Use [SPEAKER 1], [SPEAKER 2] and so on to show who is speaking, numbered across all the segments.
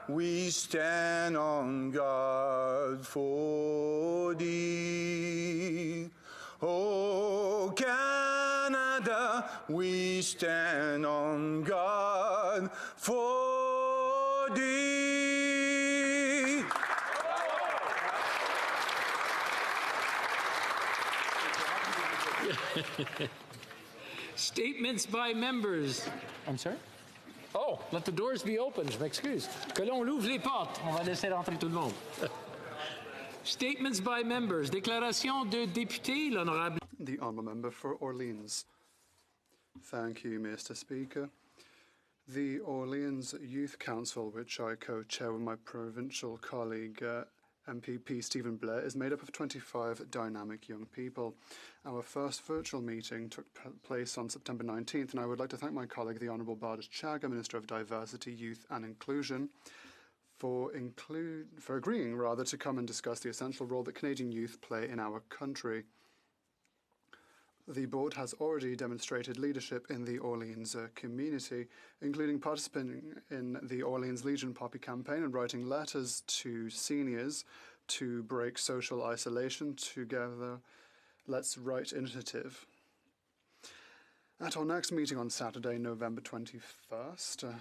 [SPEAKER 1] we stand on guard for thee. Oh, Canada, we stand on guard for thee.
[SPEAKER 2] Statements by members.
[SPEAKER 3] I'm sorry?
[SPEAKER 2] Oh, let the doors be open, je m'excuse. Que l'on ouvre les portes. On va laisser rentrer tout le monde. Statements by members. Déclaration de député, l'honorable.
[SPEAKER 4] The Honourable Member for Orleans. Thank you, Mr. Speaker. The Orleans Youth Council, which I co-chair with my provincial colleague MPP Stephen Blair, is made up of 25 dynamic young people. Our first virtual meeting took place on September 19th, and I would like to thank my colleague, the Honourable Bardish Chaga, Minister of Diversity, Youth and Inclusion, for agreeing to come and discuss the essential role that Canadian youth play in our country. The board has already demonstrated leadership in the Orleans community, including participating in the Orleans Legion Poppy campaign and writing letters to seniors to break social isolation. Together, let's write initiative. At our next meeting on Saturday, November 21st,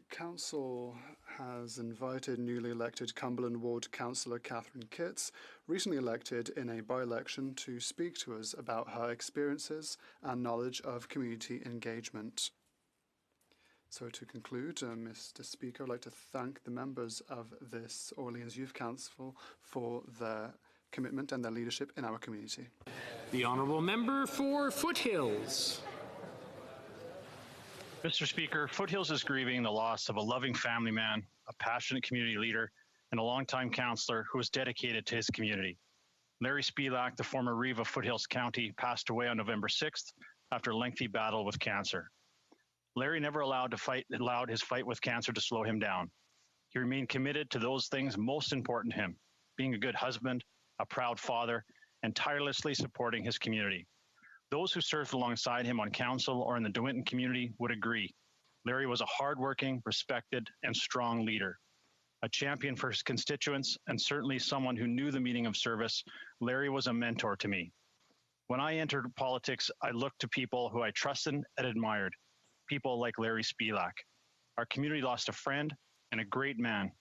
[SPEAKER 4] Council has invited newly elected Cumberland Ward Councillor Catherine Kitts, recently elected in a by-election, to speak to us about her experiences and knowledge of community engagement. So to conclude, Mr. Speaker, I'd like to thank the members of this Orleans Youth Council for their commitment and their leadership in our community.
[SPEAKER 2] The Honourable Member for Foothills.
[SPEAKER 5] Mr. Speaker, Foothills is grieving the loss of a loving family man, a passionate community leader, and a longtime councillor who was dedicated to his community. Larry Spelak, the former reeve of Foothills County, passed away on November 6th after a lengthy battle with cancer. Larry never allowed his fight with cancer to slow him down. He remained committed to those things most important to him, being a good husband, a proud father, and tirelessly supporting his community. Those who served alongside him on council or in the De Winton community would agree. Larry was a hardworking, respected, and strong leader. A champion for his constituents, and certainly someone who knew the meaning of service, Larry was a mentor to me. When I entered politics, I looked to people who I trusted and admired, people like Larry Spelak. Our community lost a friend and a great man.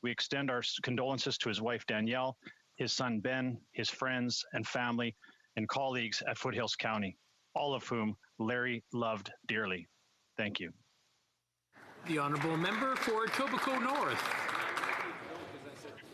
[SPEAKER 5] We extend our condolences to his wife, Danielle, his son, Ben, his friends and family, and colleagues at Foothills County, all of whom Larry loved dearly. Thank you.
[SPEAKER 2] The Honourable Member for Etobicoke North.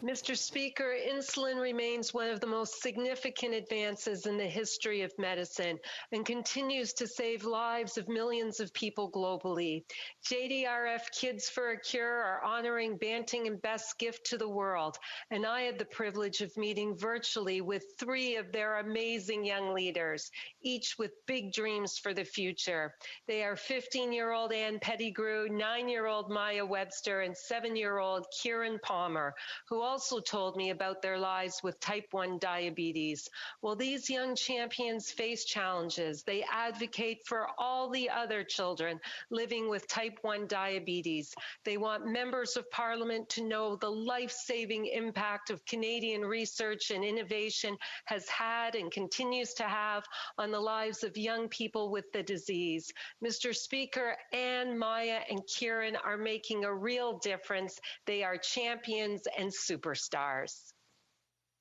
[SPEAKER 6] Mr. Speaker, insulin remains one of the most significant advances in the history of medicine and continues to save lives of millions of people globally. JDRF Kids for a Cure are honoring Banting and Best's gift to the world, and I had the privilege of meeting virtually with 3 of their amazing young leaders, each with big dreams for the future. They are 15-year-old Ann Pettigrew, 9-year-old Maya Webster, and 7-year-old Kieran Palmer, who also told me about their lives with type 1 diabetes. While these young champions face challenges, they advocate for all the other children living with type 1 diabetes. They want members of Parliament to know the life-saving impact of Canadian research and innovation has had and continues to have on the lives of young people with the disease. Mr. Speaker, Anne, Maya, and Kieran are making a real difference. They are champions and superstars.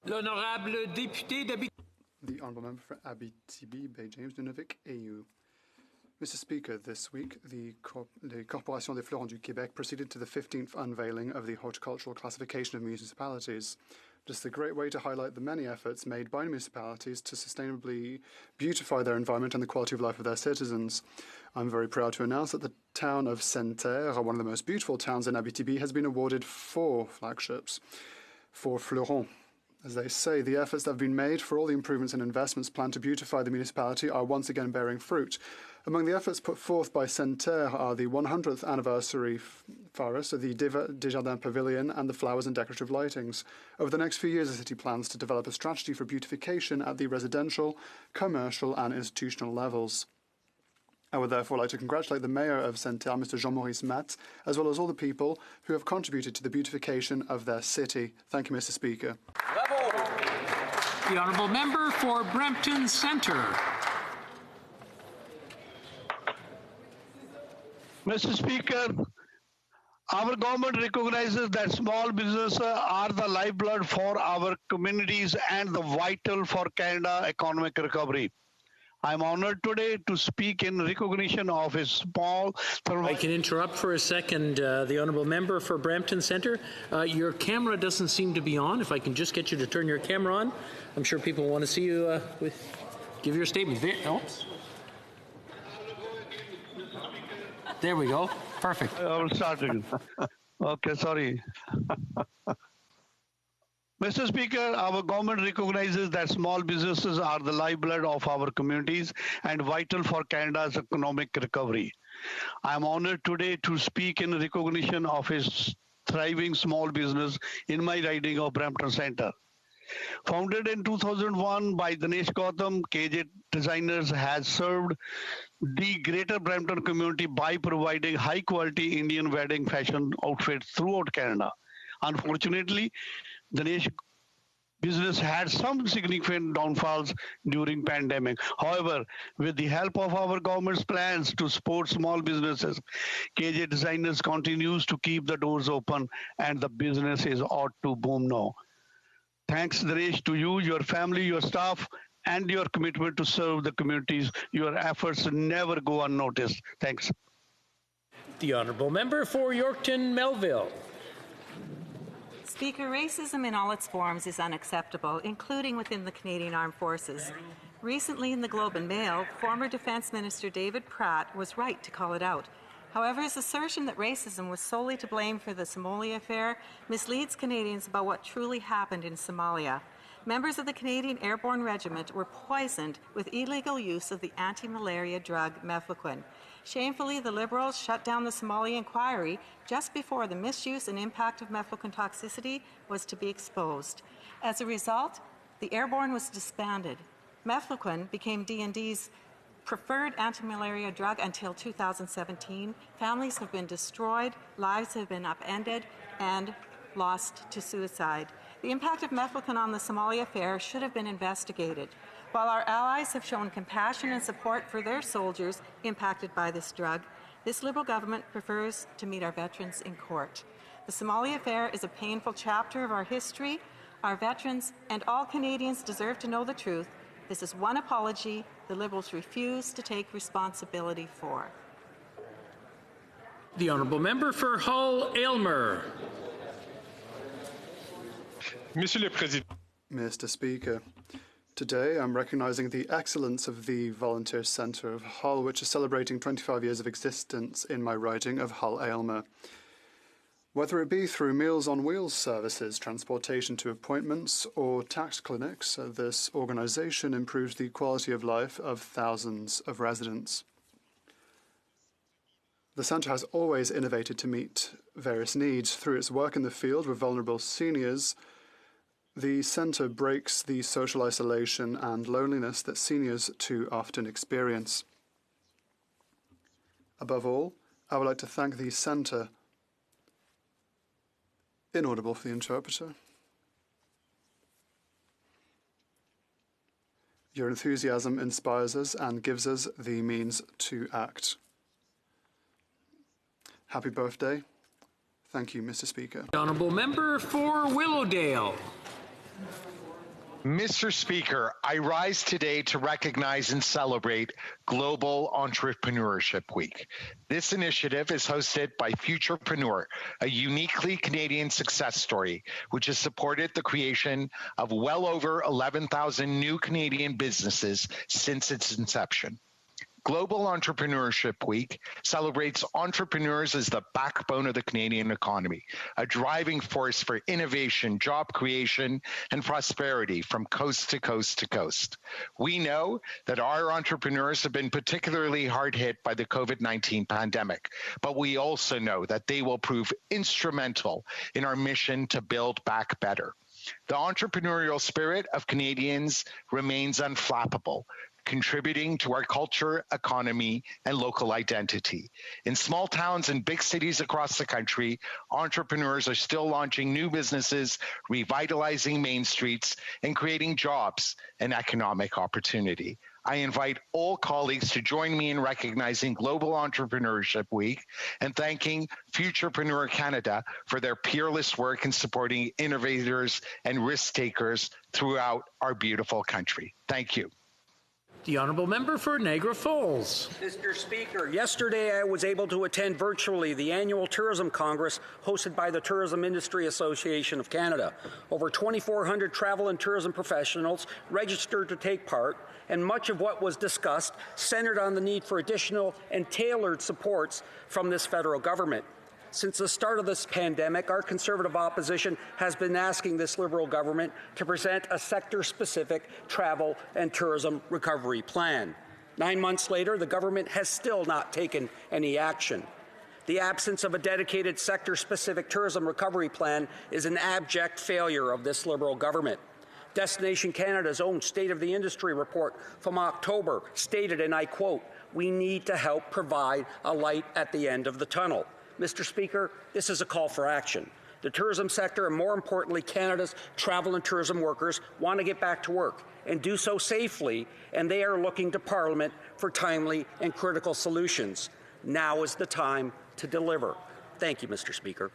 [SPEAKER 2] L'honorable député d'Abitibi.
[SPEAKER 4] The Honourable Member for Abitibi, Bay James, Nunavik, AU. Mr. Speaker, this week, the Corporation des Fleurons du Québec proceeded to the 15th unveiling of the horticultural classification of municipalities. This is a great way to highlight the many efforts made by municipalities to sustainably beautify their environment and the quality of life of their citizens. I'm very proud to announce that the town of Sainte-Terre, one of the most beautiful towns in Abitibi, has been awarded 4 flagships for Fleurons. As they say, the efforts that have been made for all the improvements and investments planned to beautify the municipality are once again bearing fruit. Among the efforts put forth by Sainte-Terre are the 100th anniversary forest, the Desjardins Pavilion, and the flowers and decorative lightings. Over the next few years, the city plans to develop a strategy for beautification at the residential, commercial, and institutional levels. I would therefore like to congratulate the Mayor of Saint-Terre, Mr. Jean-Maurice Mat, as well as all the people who have contributed to the beautification of their city. Thank you, Mr. Speaker.
[SPEAKER 2] Bravo. The Honourable Member for Brampton Centre.
[SPEAKER 3] Mr. Speaker, our government recognizes that small businesses are the lifeblood for our communities and the vital for Canada economic recovery. I am honored today to speak in recognition of his small...
[SPEAKER 2] I can interrupt for a second. The Honourable Member for Brampton Centre. Your camera doesn't seem to be on. If I can just get you to turn your camera on. I'm sure people want to see you give your statement. There we go. Perfect.
[SPEAKER 3] I will start again. Okay, sorry. Mr. Speaker, our government recognizes that small businesses are the lifeblood of our communities and vital for Canada's economic recovery. I am honored today to speak in recognition of his thriving small business in my riding of Brampton Centre. Founded in 2001 by Dinesh Gautam, KJ Designers has served the greater Brampton community by providing high-quality Indian wedding fashion outfits throughout Canada. Unfortunately, Dinesh business had some significant downfalls during pandemic. However, with the help of our government's plans to support small businesses, KJ Designers continues to keep the doors open and the business is ought to boom now. Thanks, Dinesh, to you, your family, your staff, and your commitment to serve the communities. Your efforts never go unnoticed. Thanks.
[SPEAKER 2] The Honourable Member for Yorkton Melville.
[SPEAKER 7] Speaker, racism in all its forms is unacceptable, including within the Canadian Armed Forces. Recently in the Globe and Mail, former Defence Minister David Pratt was right to call it out. However, his assertion that racism was solely to blame for the Somalia affair misleads Canadians about what truly happened in Somalia. Members of the Canadian Airborne Regiment were poisoned with illegal use of the anti-malaria drug mefloquine. Shamefully, the Liberals shut down the Somalia inquiry just before the misuse and impact of mefloquine toxicity was to be exposed. As a result, the Airborne was disbanded. Mefloquine became DND's preferred anti-malaria drug until 2017. Families have been destroyed, lives have been upended, and lost to suicide. The impact of mefloquine on the Somalia affair should have been investigated. While our allies have shown compassion and support for their soldiers impacted by this drug, this Liberal government prefers to meet our veterans in court. The Somalia affair is a painful chapter of our history. Our veterans and all Canadians deserve to know the truth. This is one apology the Liberals refuse to take responsibility for.
[SPEAKER 2] The Honourable Member for Hull Aylmer.
[SPEAKER 8] Monsieur le Président.
[SPEAKER 4] Mr. Speaker, today I'm recognising the excellence of the Volunteer Centre of Hull, which is celebrating 25 years of existence in my riding of Hull Aylmer. Whether it be through Meals on Wheels services, transportation to appointments, or tax clinics, this organisation improves the quality of life of thousands of residents. The centre has always innovated to meet various needs. Through its work in the field with vulnerable seniors, the centre breaks the social isolation and loneliness that seniors too often experience. Above all, I would like to thank the centre. Inaudible for the interpreter. Your enthusiasm inspires us and gives us the means to act. Happy birthday. Thank you, Mr. Speaker.
[SPEAKER 2] The Honourable Member for Willowdale.
[SPEAKER 9] Mr. Speaker, I rise today to recognize and celebrate Global Entrepreneurship Week. This initiative is hosted by Futurepreneur, a uniquely Canadian success story, which has supported the creation of well over 11,000 new Canadian businesses since its inception. Global Entrepreneurship Week celebrates entrepreneurs as the backbone of the Canadian economy, a driving force for innovation, job creation, and prosperity from coast to coast to coast. We know that our entrepreneurs have been particularly hard hit by the COVID-19 pandemic, but we also know that they will prove instrumental in our mission to build back better. The entrepreneurial spirit of Canadians remains unflappable. contributing to our culture, economy, and local identity. In small towns and big cities across the country, entrepreneurs are still launching new businesses, revitalizing main streets, and creating jobs and economic opportunity. I invite all colleagues to join me in recognizing Global Entrepreneurship Week and thanking Futurepreneur Canada for their peerless work in supporting innovators and risk takers throughout our beautiful country. Thank you.
[SPEAKER 2] The Honourable Member for Niagara Falls.
[SPEAKER 10] Mr. Speaker, yesterday I was able to attend virtually the annual Tourism Congress hosted by the Tourism Industry Association of Canada. Over 2,400 travel and tourism professionals registered to take part, and much of what was discussed centered on the need for additional and tailored supports from this federal government. Since the start of this pandemic, our Conservative opposition has been asking this Liberal government to present a sector-specific travel and tourism recovery plan. 9 months later, the government has still not taken any action. The absence of a dedicated sector-specific tourism recovery plan is an abject failure of this Liberal government. Destination Canada's own State of the Industry report from October stated, and I quote, "We need to help provide a light at the end of the tunnel." Mr. Speaker, this is a call for action. The tourism sector, and more importantly, Canada's travel and tourism workers, want to get back to work and do so safely, and they are looking to Parliament for timely and critical solutions. Now is the time to deliver. Thank you, Mr. Speaker.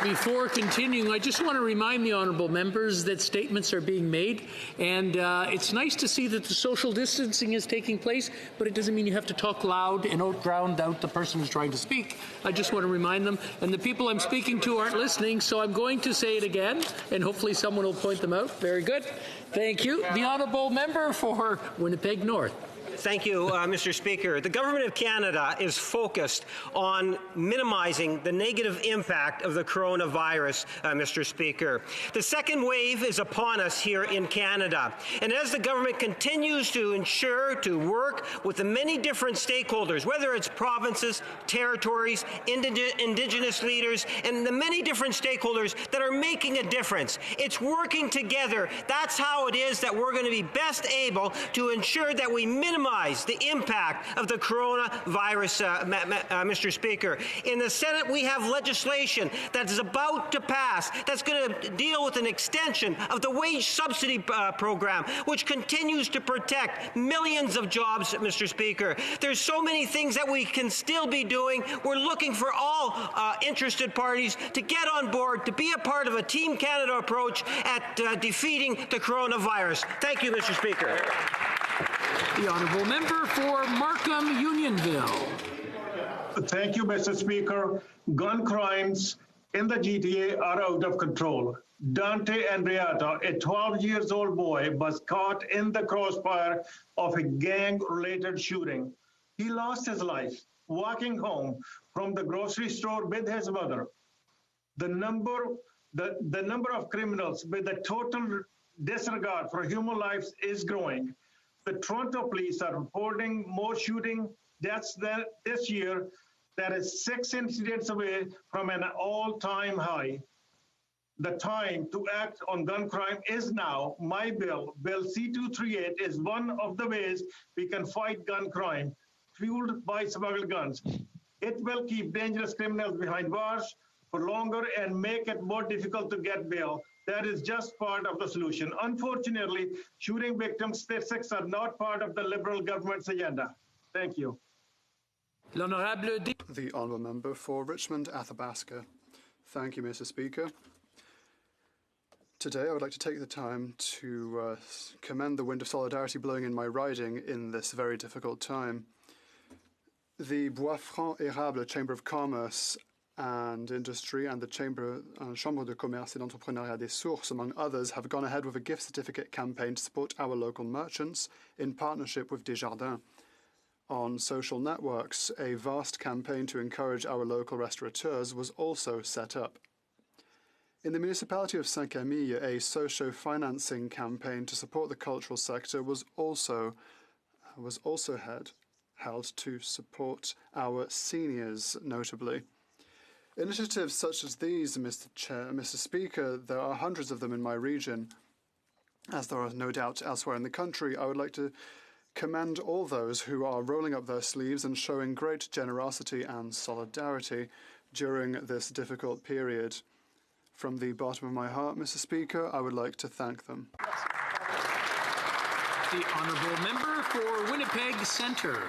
[SPEAKER 2] Before continuing, I just want to remind the honourable members that statements are being made, and it's nice to see that the social distancing is taking place, but it doesn't mean you have to talk loud and drown out the person who's trying to speak. I just want to remind them, and the people I'm speaking to aren't listening, so I'm going to say it again, and hopefully someone will point them out. Very good. Thank you. The honourable member for Winnipeg North.
[SPEAKER 11] Thank you, Mr. Speaker. The Government of Canada is focused on minimizing the negative impact of the coronavirus, Mr. Speaker. The second wave is upon us here in Canada. And as the government continues to ensure to work with the many different stakeholders, whether it's provinces, territories, Indigenous leaders, and the many different stakeholders that are making a difference, it's working together. That's how it is that we're going to be best able to ensure that we minimize the impact of the coronavirus, Mr. Speaker. In the Senate, we have legislation that is about to pass that's going to deal with an extension of the wage subsidy program, which continues to protect millions of jobs, Mr. Speaker. There's so many things that we can still be doing. We're looking for all interested parties to get on board, to be a part of a Team Canada approach at defeating the coronavirus. Thank you, Mr. Speaker.
[SPEAKER 2] The honourable member for Markham Unionville.
[SPEAKER 12] Thank you, Mr. Speaker. Gun crimes in the GTA are out of control. Dante Andreatta, a 12-year-old boy, was caught in the crossfire of a gang-related shooting. He lost his life walking home from the grocery store with his mother. The number of criminals with a total disregard for human lives is growing. The Toronto police are reporting more shooting deaths than this year. That is 6 incidents away from an all-time high. The time to act on gun crime is now. My bill, Bill C-238, is one of the ways we can fight gun crime, fueled by smuggled guns. It will keep dangerous criminals behind bars for longer and make it more difficult to get bail. That is just part of the solution. Unfortunately, shooting victims statistics are not part of the Liberal government's agenda. Thank you.
[SPEAKER 4] The honourable member for Richmond Athabasca. Thank you, Mr. Speaker. Today, I would like to take the time to commend the wind of solidarity blowing in my riding in this very difficult time. The Bois Franc Érable Chamber of Commerce and Industry and the Chambre de Commerce et d'Entrepreneuriat des Sources, among others, have gone ahead with a gift certificate campaign to support our local merchants in partnership with Desjardins. On social networks, a vast campaign to encourage our local restaurateurs was also set up. In the municipality of Saint-Camille, a socio-financing campaign to support the cultural sector was also held to support our seniors, notably. Initiatives such as these, Mr. Speaker, there are hundreds of them in my region, as there are no doubt elsewhere in the country, I would like to commend all those who are rolling up their sleeves and showing great generosity and solidarity during this difficult period. From the bottom of my heart, Mr. Speaker, I would like to thank them.
[SPEAKER 2] The honourable member for Winnipeg Centre.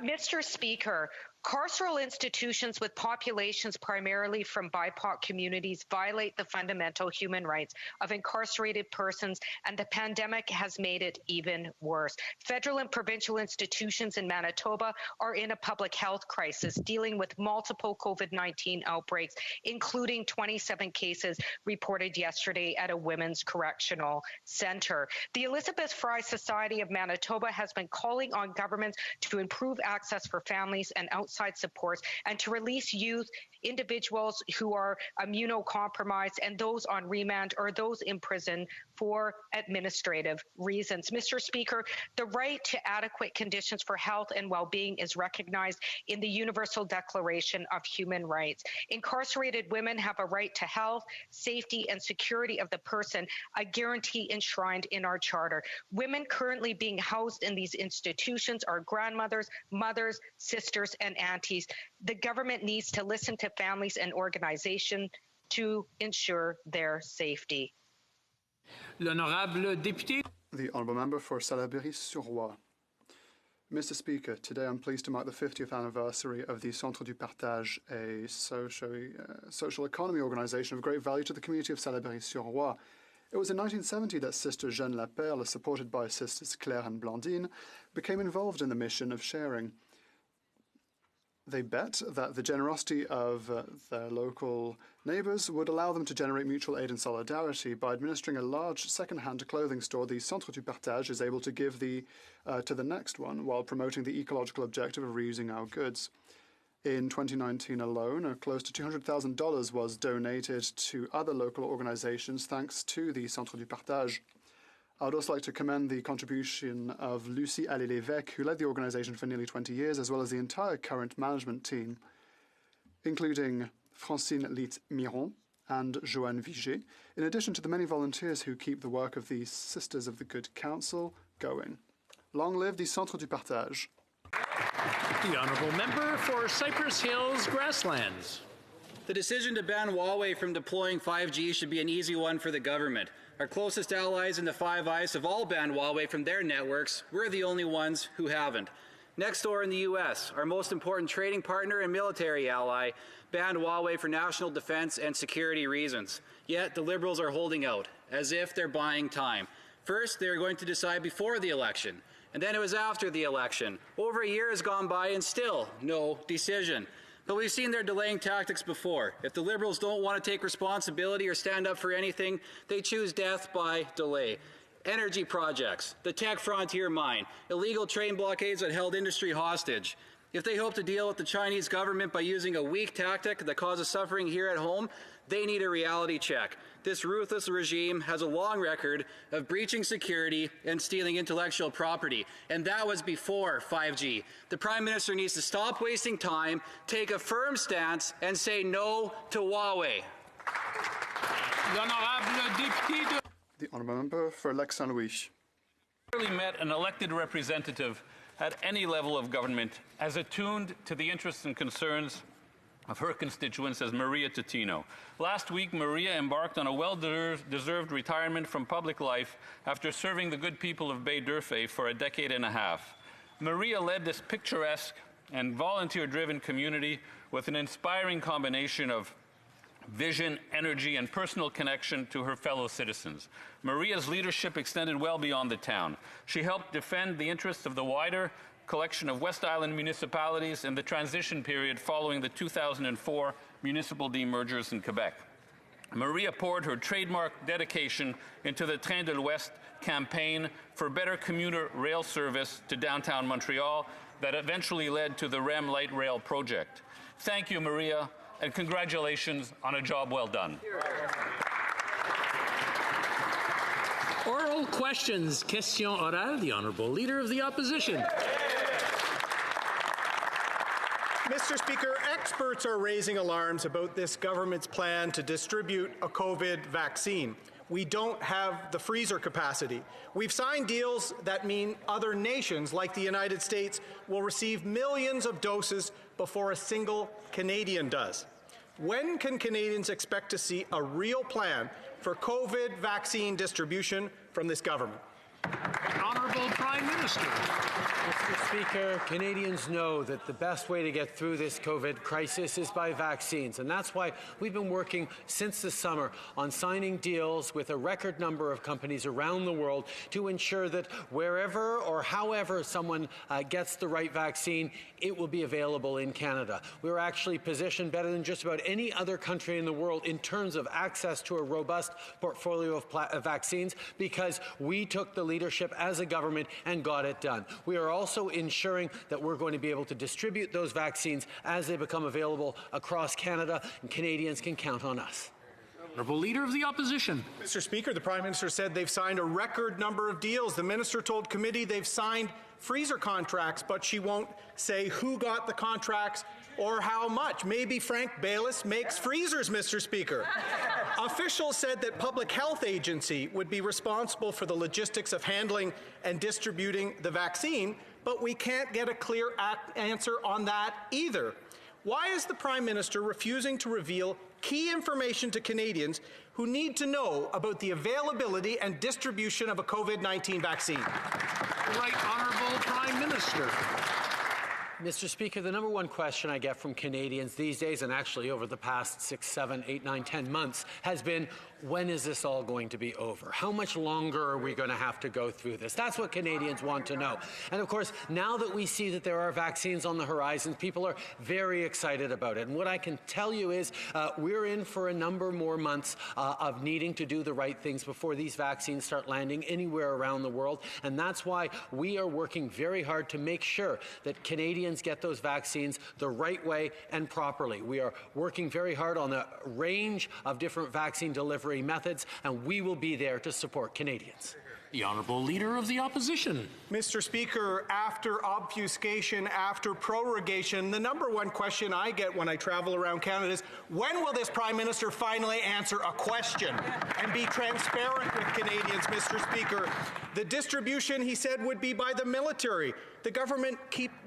[SPEAKER 13] Mr. Speaker, carceral institutions with populations primarily from BIPOC communities violate the fundamental human rights of incarcerated persons, and the pandemic has made it even worse. Federal and provincial institutions in Manitoba are in a public health crisis, dealing with multiple COVID-19 outbreaks, including 27 cases reported yesterday at a women's correctional centre. The Elizabeth Fry Society of Manitoba has been calling on governments to improve access for families and outside supports, and to release youth, individuals who are immunocompromised, and those on remand or those in prison for administrative reasons. Mr. Speaker, the right to adequate conditions for health and well-being is recognized in the Universal Declaration of Human Rights. Incarcerated women have a right to health, safety, and security of the person, a guarantee enshrined in our Charter. Women currently being housed in these institutions are grandmothers, mothers, sisters, and aunties. The government needs to listen to families and organizations to ensure their safety.
[SPEAKER 2] L'honorable député.
[SPEAKER 4] The honourable member for Salaberry-sur-Roi. Mr. Speaker, today I'm pleased to mark the 50th anniversary of the Centre du Partage, a social economy organisation of great value to the community of Salaberry-sur-Roi. It was in 1970 that Sister Jeanne Laperle, supported by Sisters Claire and Blandine, became involved in the mission of sharing. They bet that the generosity of their local neighbours would allow them to generate mutual aid and solidarity. By administering a large second-hand clothing store, the Centre du Partage is able to give to the next one while promoting the ecological objective of reusing our goods. In 2019 alone, close to $200,000 was donated to other local organisations thanks to the Centre du Partage. I would also like to commend the contribution of Lucie Allais-Lévesque, who led the organisation for nearly 20 years, as well as the entire current management team, including Francine Litt-Miron and Joanne Viget, in addition to the many volunteers who keep the work of the Sisters of the Good Counsel going. Long live the Centre du Partage.
[SPEAKER 2] The honourable member for Cypress Hills Grasslands.
[SPEAKER 14] The decision to ban Huawei from deploying 5G should be an easy one for the government. Our closest allies in the Five Eyes have all banned Huawei from their networks. We're the only ones who haven't. Next door in the U.S., our most important trading partner and military ally banned Huawei for national defense and security reasons. Yet the Liberals are holding out, as if they're buying time. First, they were going to decide before the election, and then it was after the election. Over a year has gone by and still no decision. But we've seen their delaying tactics before. If the Liberals don't want to take responsibility or stand up for anything, they choose death by delay. Energy projects, the tech frontier mine, illegal train blockades that held industry hostage. If they hope to deal with the Chinese government by using a weak tactic that causes suffering here at home, they need a reality check. This ruthless regime has a long record of breaching security and stealing intellectual property, and that was before 5G. The Prime Minister needs to stop wasting time, take a firm stance, and say no to Huawei.
[SPEAKER 4] The honourable member for Lac-Saint-Louis.
[SPEAKER 15] Rarely met an elected representative at any level of government as attuned to the interests and concerns of her constituents as Maria Tutino. Last week, Maria embarked on a well-deserved retirement from public life after serving the good people of Bay d'Urfé for a decade and a half. Maria led this picturesque and volunteer-driven community with an inspiring combination of vision, energy, and personal connection to her fellow citizens. Maria's leadership extended well beyond the town. She helped defend the interests of the wider collection of West Island municipalities in the transition period following the 2004 municipal demergers in Quebec. Maria poured her trademark dedication into the Train de l'Ouest campaign for better commuter rail service to downtown Montreal that eventually led to the REM Light Rail project. Thank you, Maria, and congratulations on a job well done.
[SPEAKER 2] Oral questions. Question orale. The Honourable Leader of the Opposition.
[SPEAKER 16] Mr. Speaker, experts are raising alarms about this government's plan to distribute a COVID vaccine. We don't have the freezer capacity. We've signed deals that mean other nations, like the United States, will receive millions of doses before a single Canadian does. When can Canadians expect to see a real plan for COVID vaccine distribution from this government?
[SPEAKER 2] Honourable Prime Minister.
[SPEAKER 17] Mr. Speaker, Canadians know that the best way to get through this COVID crisis is by vaccines, and that's why we've been working since the summer on signing deals with a record number of companies around the world to ensure that wherever or however someone gets the right vaccine, it will be available in Canada. We're actually positioned better than just about any other country in the world in terms of access to a robust portfolio of vaccines because we took the leadership as a government and got it done. We are also ensuring that we're going to be able to distribute those vaccines as they become available across Canada, and Canadians can count on us.
[SPEAKER 2] Honourable Leader of the Opposition.
[SPEAKER 16] Mr. Speaker, the Prime Minister said they've signed a record number of deals. The Minister told committee they've signed freezer contracts, but she won't say who got the contracts or how much. Maybe Frank Baylis makes freezers, Mr. Speaker. Officials said that Public Health Agency would be responsible for the logistics of handling and distributing the vaccine, but we can't get a clear answer on that either. Why is the Prime Minister refusing to reveal key information to Canadians who need to know about the availability and distribution of a COVID-19 vaccine?
[SPEAKER 2] Right Honourable Prime Minister.
[SPEAKER 17] Mr. Speaker, the number one question I get from Canadians these days, and actually over the past 6, 7, 8, 9, 10 months, has been, when is this all going to be over? How much longer are we going to have to go through this? That's what Canadians want to know. And of course, now that we see that there are vaccines on the horizon, people are very excited about it. And what I can tell you is we're in for a number more months of needing to do the right things before these vaccines start landing anywhere around the world. And that's why we are working very hard to make sure that Canadians get those vaccines the right way and properly. We are working very hard on a range of different vaccine delivery methods, and we will be there to support Canadians.
[SPEAKER 2] The Honourable Leader of the Opposition.
[SPEAKER 16] Mr. Speaker, after obfuscation, after prorogation, the number one question I get when I travel around Canada is, when will this Prime Minister finally answer a question and be transparent with Canadians, Mr. Speaker? The distribution, he said, would be by the military. The government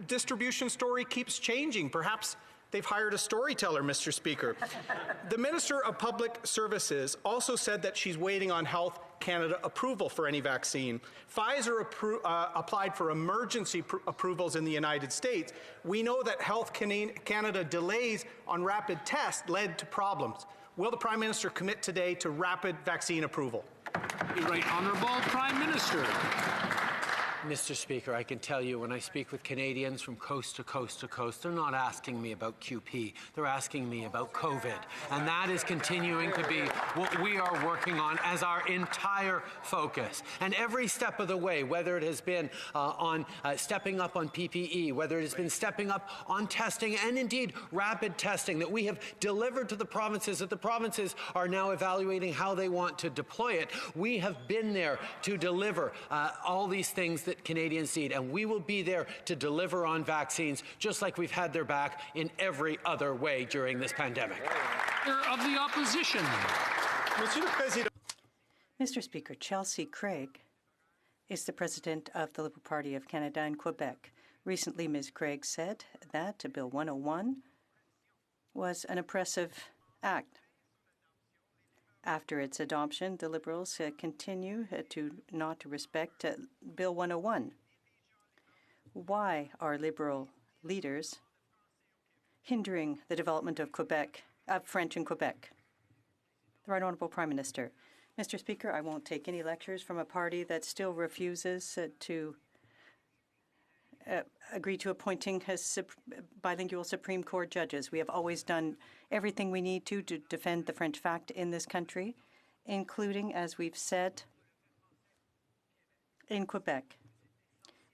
[SPEAKER 16] distribution story keeps changing. Perhaps they've hired a storyteller, Mr. Speaker. The Minister of Public Services also said that she's waiting on Health Canada approval for any vaccine. Pfizer applied for emergency approvals in the United States. We know that Health Canada delays on rapid tests led to problems. Will the Prime Minister commit today to rapid vaccine approval?
[SPEAKER 2] The Right Honourable Prime Minister.
[SPEAKER 17] Mr. Speaker, I can tell you when I speak with Canadians from coast to coast to coast, they're not asking me about QP. They're asking me about COVID. And that is continuing to be what we are working on as our entire focus. And every step of the way, whether it has been on stepping up on PPE, whether it has been stepping up on testing and indeed rapid testing that we have delivered to the provinces, that the provinces are now evaluating how they want to deploy it, we have been there to deliver all these things that Canadians need, and we will be there to deliver on vaccines just like we've had their back in every other way during this pandemic.
[SPEAKER 2] Leader of the Opposition.
[SPEAKER 18] Mr. Speaker, Chelsea Craig is the President of the Liberal Party of Canada in Quebec. Recently, Ms. Craig said that Bill 101 was an oppressive act. After its adoption, the Liberals continue not to respect Bill 101. Why are Liberal leaders hindering the development of French in Quebec? The Right Honourable Prime Minister. Mr. Speaker, I won't take any lectures from a party that still refuses to agree to appointing bilingual Supreme Court judges. We have always done everything we need to defend the French fact in this country, including, as we've said, in Quebec.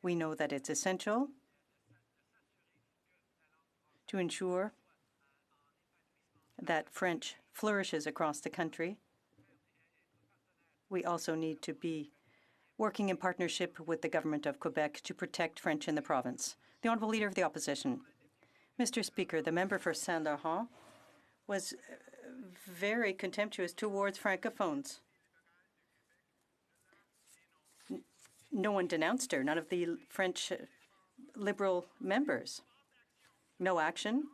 [SPEAKER 18] We know that it's essential to ensure that French flourishes across the country. We also need to be working in partnership with the government of Quebec to protect French in the province. The Honourable Leader of the Opposition. Mr. Speaker, the member for Saint-Laurent was very contemptuous towards Francophones. No one denounced her, none of the French Liberal members. No action.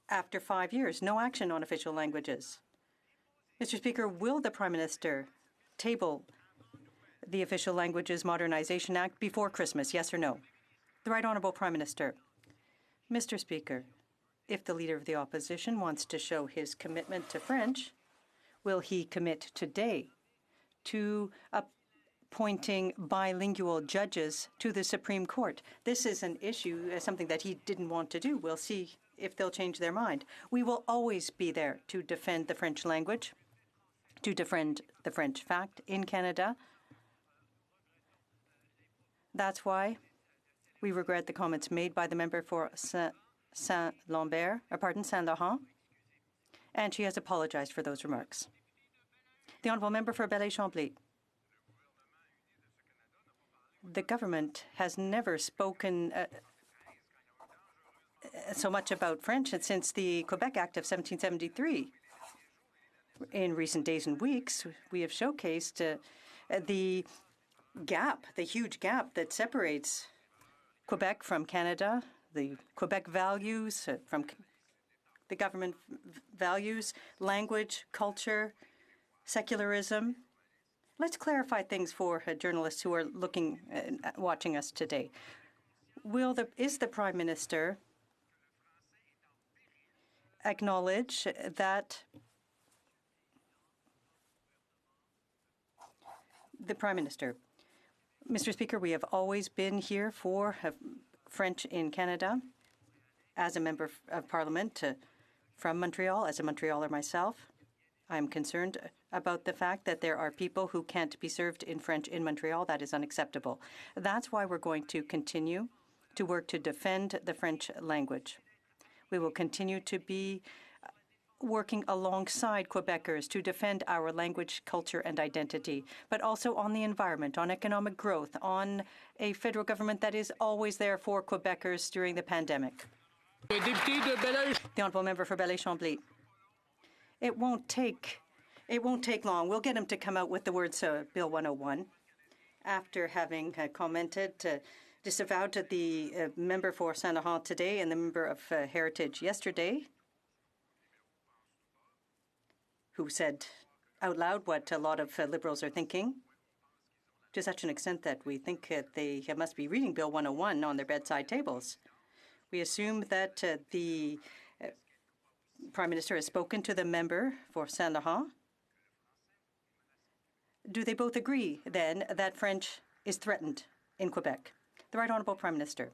[SPEAKER 18] After 5 years, no action on official languages. Mr. Speaker, will the Prime Minister table the Official Languages Modernization Act before Christmas, yes or no? The Right Honourable Prime Minister. Mr. Speaker, if the Leader of the Opposition wants to show his commitment to French, will he commit today to appointing bilingual judges to the Supreme Court? This is an issue, something that he didn't want to do. We'll see if they'll change their mind. We will always be there to defend the French language, to defend the French fact in Canada. That's why we regret the comments made by the member for Saint-Laurent, and she has apologized for those remarks. The Honourable Member for Belleuil-Chambly. The government has never spoken so much about French since the Quebec Act of 1773. In recent days and weeks, we have showcased the gap, the huge gap that separates Quebec from Canada, the Quebec values from the government values, language, culture, secularism. Let's clarify things for journalists who are watching us today. Is the Prime Minister acknowledge that the Prime Minister? Mr. Speaker, we have always been here for French in Canada. As a member of Parliament from Montreal, as a Montrealer myself, I am concerned about the fact that there are people who can't be served in French in Montreal. That is unacceptable. That's why we're going to continue to work to defend the French language. We will continue to be working alongside Quebecers to defend our language, culture, and identity, but also on the environment, on economic growth, on a federal government that is always there for Quebecers during the pandemic. The Honourable Member for Belleuil-Chambly. It won't take long. We'll get him to come out with the words Bill 101 after having disavowed the member for Saint-Laurent today and the member of Heritage yesterday, who said out loud what a lot of Liberals are thinking, to such an extent that we think they must be reading Bill 101 on their bedside tables. We assume that the Prime Minister has spoken to the member for Saint-Laurent. Do they both agree, then, that French is threatened in Quebec? The Right Honourable Prime Minister.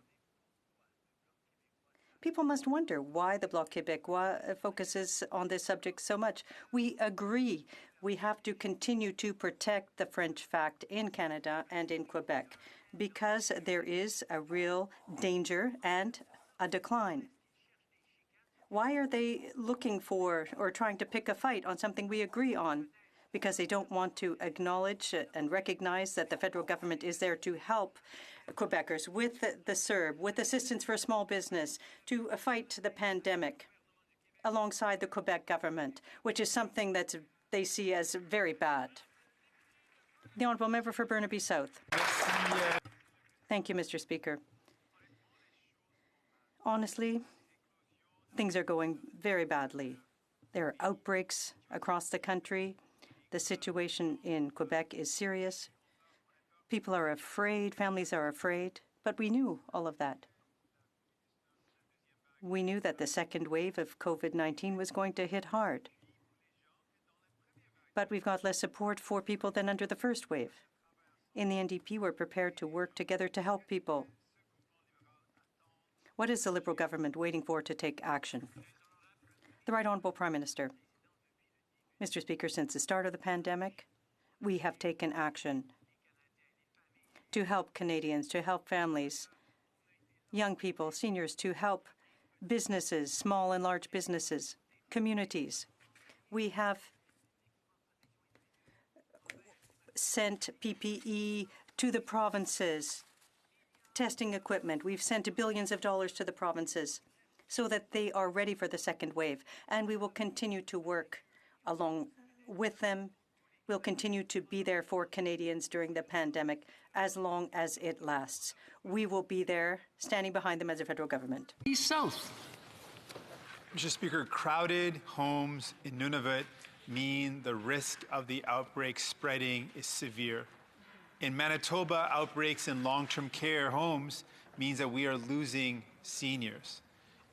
[SPEAKER 18] People must wonder why the Bloc Québécois focuses on this subject so much. We agree we have to continue to protect the French fact in Canada and in Quebec because there is a real danger and a decline. Why are they looking for or trying to pick a fight on something we agree on? Because they don't want to acknowledge and recognize that the federal government is there to help Quebecers with the CERB, with assistance for small business, to fight the pandemic alongside the Quebec government, which is something that they see as very bad. The Honourable Member for Burnaby South. Thank you, Mr. Speaker. Honestly, things are going very badly. There are outbreaks across the country. The situation in Quebec is serious. People are afraid, families are afraid, but we knew all of that. We knew that the second wave of COVID-19 was going to hit hard. But we've got less support for people than under the first wave. In the NDP, we're prepared to work together to help people. What is the Liberal government waiting for to take action? The Right Honourable Prime Minister. Mr. Speaker, since the start of the pandemic, we have taken action to help Canadians, to help families, young people, seniors, to help businesses, small and large businesses, communities. We have sent PPE to the provinces testing equipment. We've sent billions of dollars to the provinces so that they are ready for the second wave. And we will continue to work along with them. We'll continue to be there for Canadians during the pandemic as long as it lasts. We will be there standing behind them as a federal government.
[SPEAKER 2] East South.
[SPEAKER 19] Mr. Speaker, crowded homes in Nunavut mean the risk of the outbreak spreading is severe. In Manitoba, outbreaks in long-term care homes means that we are losing seniors.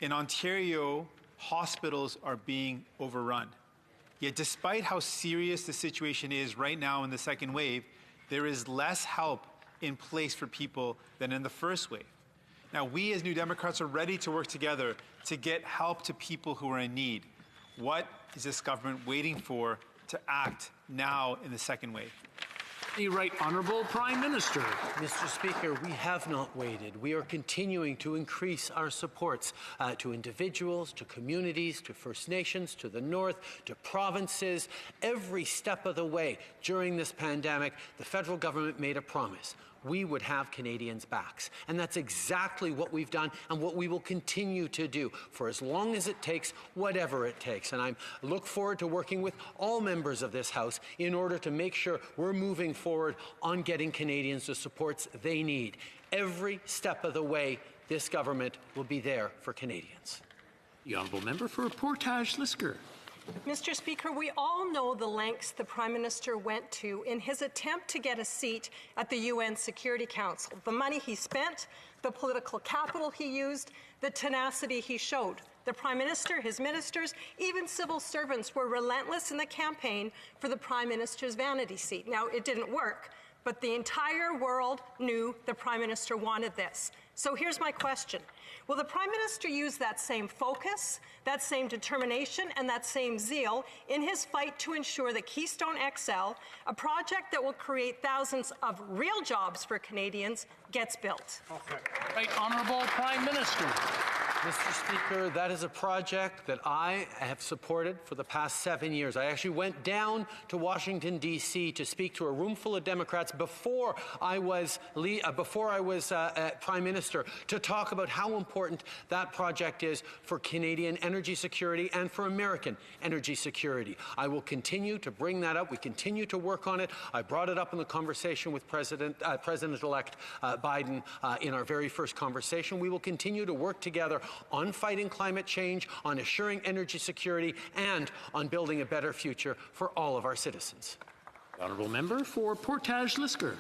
[SPEAKER 19] In Ontario, hospitals are being overrun. Yet despite how serious the situation is right now in the second wave, there is less help in place for people than in the first wave. Now, we as New Democrats are ready to work together to get help to people who are in need. What is this government waiting for to act now in the second wave?
[SPEAKER 2] The Right Honourable Prime Minister.
[SPEAKER 17] Mr. Speaker, we have not waited. We are continuing to increase our supports to individuals, to communities, to First Nations, to the North, to provinces. Every step of the way during this pandemic, the federal government made a promise. We would have Canadians' backs. And that's exactly what we've done and what we will continue to do for as long as it takes, whatever it takes. And I look forward to working with all members of this House in order to make sure we're moving forward on getting Canadians the supports they need. Every step of the way, this government will be there for Canadians.
[SPEAKER 2] The Honourable Member for Portage-Lisker.
[SPEAKER 20] Mr. Speaker, we all know the lengths the Prime Minister went to in his attempt to get a seat at the UN Security Council. The money he spent, the political capital he used, the tenacity he showed. The Prime Minister, his ministers, even civil servants were relentless in the campaign for the Prime Minister's vanity seat. Now, it didn't work, but the entire world knew the Prime Minister wanted this. So here's my question. Will the Prime Minister use that same focus, that same determination, and that same zeal in his fight to ensure that Keystone XL, a project that will create thousands of real jobs for Canadians, gets built?
[SPEAKER 2] Okay. Right Honourable Prime Minister.
[SPEAKER 17] Mr. Speaker, that is a project that I have supported for the past 7 years. I actually went down to Washington, D.C. to speak to a room full of Democrats before I was Prime Minister to talk about how important that project is for Canadian energy security and for American energy security. I will continue to bring that up. We continue to work on it. I brought it up in the conversation with President-elect Biden in our very first conversation. We will continue to work together on fighting climate change, on assuring energy security, and on building a better future for all of our citizens.
[SPEAKER 2] The Honourable Member for Portage-Lisker.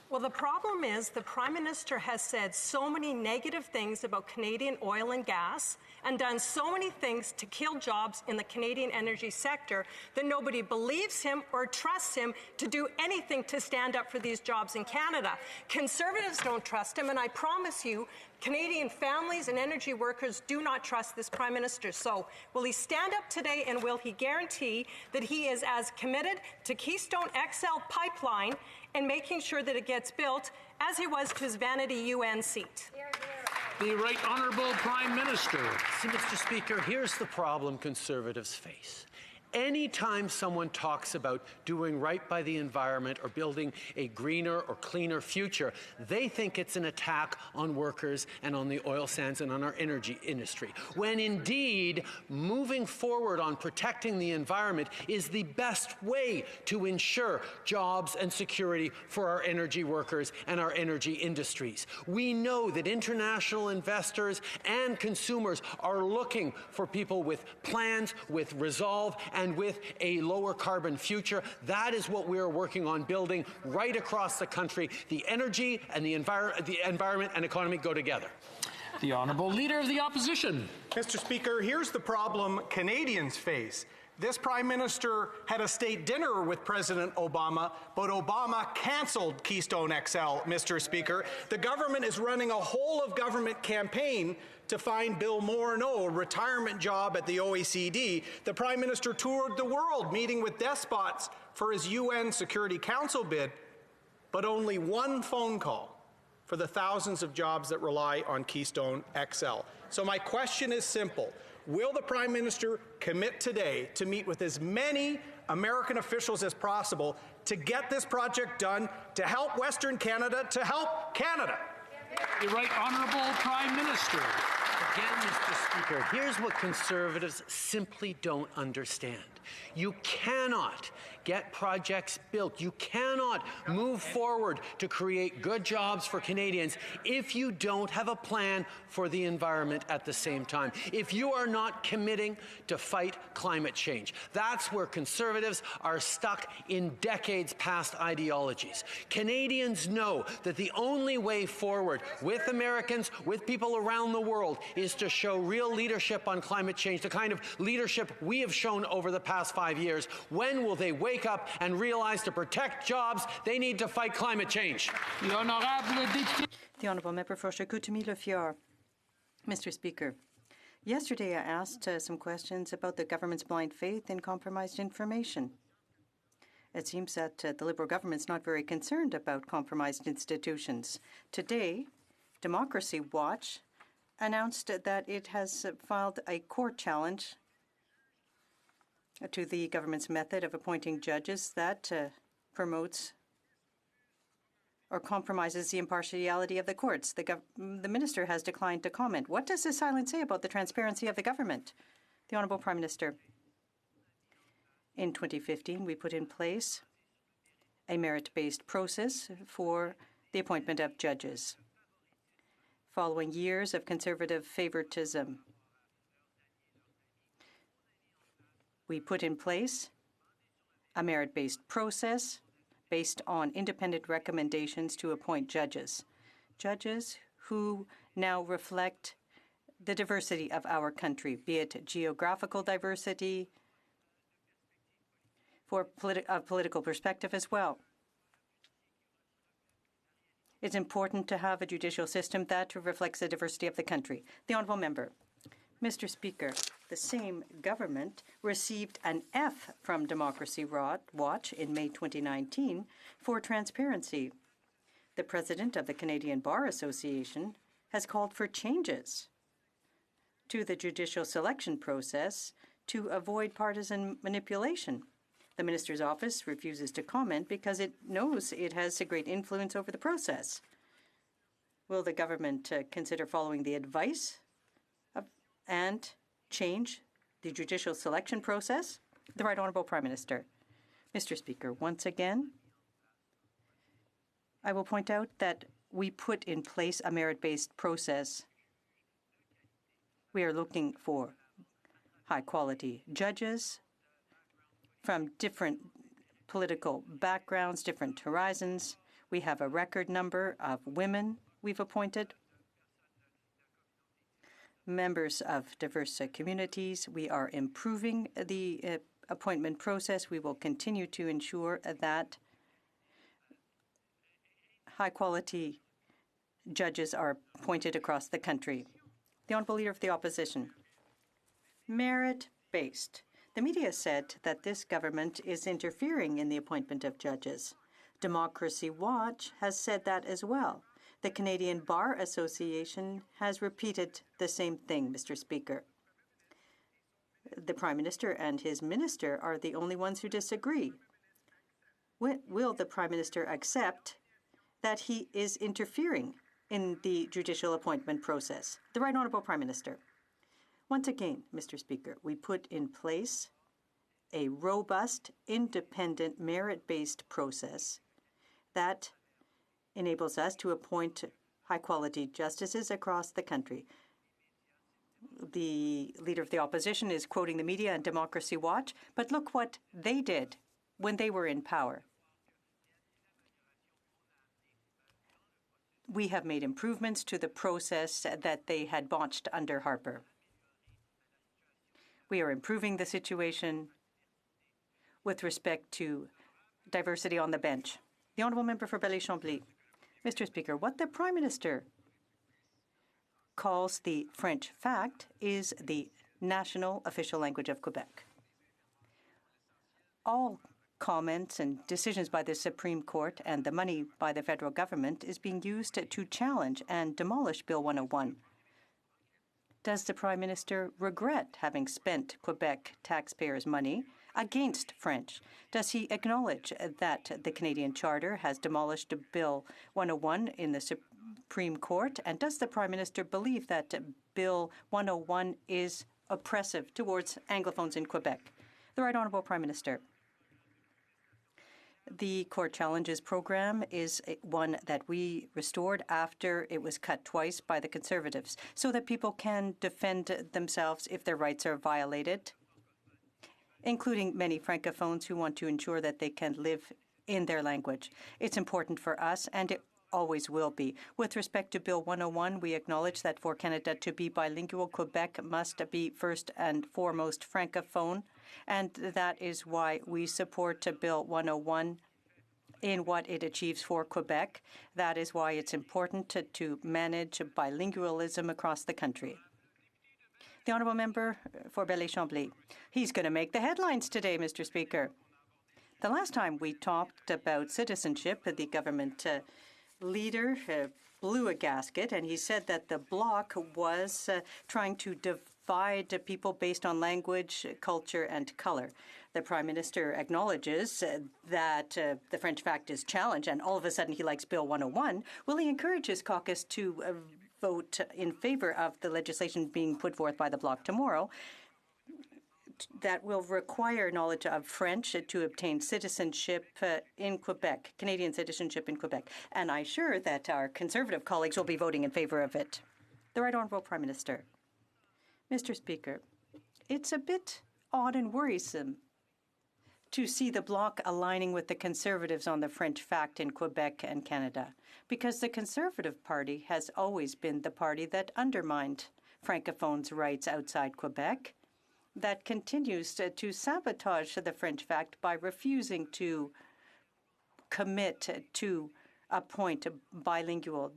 [SPEAKER 20] Well, the problem is the Prime Minister has said so many negative things about Canadian oil and gas and done so many things to kill jobs in the Canadian energy sector that nobody believes him or trusts him to do anything to stand up for these jobs in Canada. Conservatives don't trust him, and I promise you, Canadian families and energy workers do not trust this Prime Minister. So will he stand up today and will he guarantee that he is as committed to Keystone XL pipeline and making sure that it gets built as he was to his vanity UN seat?
[SPEAKER 2] The Right Honourable Prime Minister.
[SPEAKER 17] See, Mr. Speaker, here's the problem Conservatives face. Anytime someone talks about doing right by the environment or building a greener or cleaner future, they think it's an attack on workers and on the oil sands and on our energy industry, when indeed moving forward on protecting the environment is the best way to ensure jobs and security for our energy workers and our energy industries. We know that international investors and consumers are looking for people with plans, with resolve, and with a lower carbon future. That is what we are working on building right across the country. The energy and the environment and economy go together.
[SPEAKER 2] The Honourable Leader of the Opposition.
[SPEAKER 16] Mr. Speaker, here's the problem Canadians face. This Prime Minister had a state dinner with President Obama, but Obama canceled Keystone XL, Mr. Speaker. The government is running a whole-of-government campaign to find Bill Morneau a retirement job at the OECD. The Prime Minister toured the world, meeting with despots for his UN Security Council bid, but only one phone call for the thousands of jobs that rely on Keystone XL. So my question is simple. Will the Prime Minister commit today to meet with as many American officials as possible to get this project done, to help Western Canada, to help Canada?
[SPEAKER 2] The Right Honourable Prime Minister.
[SPEAKER 17] Again, Mr. Speaker, here's what Conservatives simply don't understand. You cannot get projects built. You cannot move forward to create good jobs for Canadians if you don't have a plan for the environment at the same time. If you are not committing to fight climate change. That's where Conservatives are stuck in decades past ideologies. Canadians know that the only way forward with Americans, with people around the world, is to show real leadership on climate change, the kind of leadership we have shown over the past 5 years. When will they wake up and realize to protect jobs, they need to fight climate change?
[SPEAKER 18] The Honourable Member for Chicoutimi-Le-Fjord. Mr. Speaker, yesterday I asked some questions about the government's blind faith in compromised information. It seems that the Liberal government's not very concerned about compromised institutions. Today, Democracy Watch announced that it has filed a court challenge to the government's method of appointing judges that promotes or compromises the impartiality of the courts. The minister has declined to comment. What does this silence say about the transparency of the government? The Honourable Prime Minister. In 2015, we put in place a merit-based process for the appointment of judges. Following years of Conservative favoritism, we put in place a merit-based process based on independent recommendations to appoint judges. Judges who now reflect the diversity of our country, be it geographical diversity, for political perspective as well. It's important to have a judicial system that reflects the diversity of the country. The Honourable Member. Mr. Speaker, the same government received an F from Democracy Watch in May 2019 for transparency. The President of the Canadian Bar Association has called for changes to the judicial selection process to avoid partisan manipulation. The Minister's office refuses to comment because it knows it has a great influence over the process. Will the government consider following the advice and change the judicial selection process? The Right Honourable Prime Minister. Mr. Speaker, once again, I will point out that we put in place a merit-based process. We are looking for high-quality judges from different political backgrounds, different horizons. We have a record number of women we've appointed. Members of diverse communities. We are improving the appointment process. We will continue to ensure that high-quality judges are appointed across the country. The Honourable Leader of the Opposition. Merit-based. The media said that this government is interfering in the appointment of judges. Democracy Watch has said that as well. The Canadian Bar Association has repeated the same thing, Mr. Speaker. The Prime Minister and his minister are the only ones who disagree. Will the Prime Minister accept that he is interfering in the judicial appointment process? The Right Honourable Prime Minister. Once again, Mr. Speaker, we put in place a robust, independent, merit-based process that enables us to appoint high-quality justices across the country. The Leader of the Opposition is quoting the media and Democracy Watch, but look what they did when they were in power. We have made improvements to the process that they had botched under Harper. We are improving the situation with respect to diversity on the bench. The Honourable Member for Belleuil-Chambly. Mr. Speaker, what the Prime Minister calls the French fact is the national official language of Quebec. All comments and decisions by the Supreme Court and the money by the federal government is being used to challenge and demolish Bill 101. Does the Prime Minister regret having spent Quebec taxpayers' money against French? Does he acknowledge that the Canadian Charter has demolished Bill 101 in the Supreme Court? And does the Prime Minister believe that Bill 101 is oppressive towards Anglophones in Quebec? The Right Honourable Prime Minister. The Court Challenges program is one that we restored after it was cut twice by the Conservatives so that people can defend themselves if their rights are violated, including many Francophones who want to ensure that they can live in their language. It's important for us, and it always will be. With respect to Bill 101, we acknowledge that for Canada to be bilingual, Quebec must be first and foremost Francophone, and that is why we support Bill 101 in what it achieves for Quebec. That is why it's important to manage bilingualism across the country. The Honourable Member for Belleuil-Chambly. He's going to make the headlines today, Mr. Speaker. The last time we talked about citizenship, the government leader blew a gasket, and he said that the Bloc was trying to divide people based on language, culture, and color. The Prime Minister acknowledges that the French fact is challenged, and all of a sudden he likes Bill 101. Will he encourage his caucus to vote in favor of the legislation being put forth by the Bloc tomorrow that will require knowledge of French to obtain citizenship in Quebec, Canadian citizenship in Quebec? And I'm sure that our Conservative colleagues will be voting in favor of it. The Right Honourable Prime Minister. Mr. Speaker, it's a bit odd and worrisome to see the Bloc aligning with the Conservatives on the French fact in Quebec and Canada, because the Conservative Party has always been the party that undermined Francophones' rights outside Quebec, that continues to sabotage the French fact by refusing to commit to appoint bilingual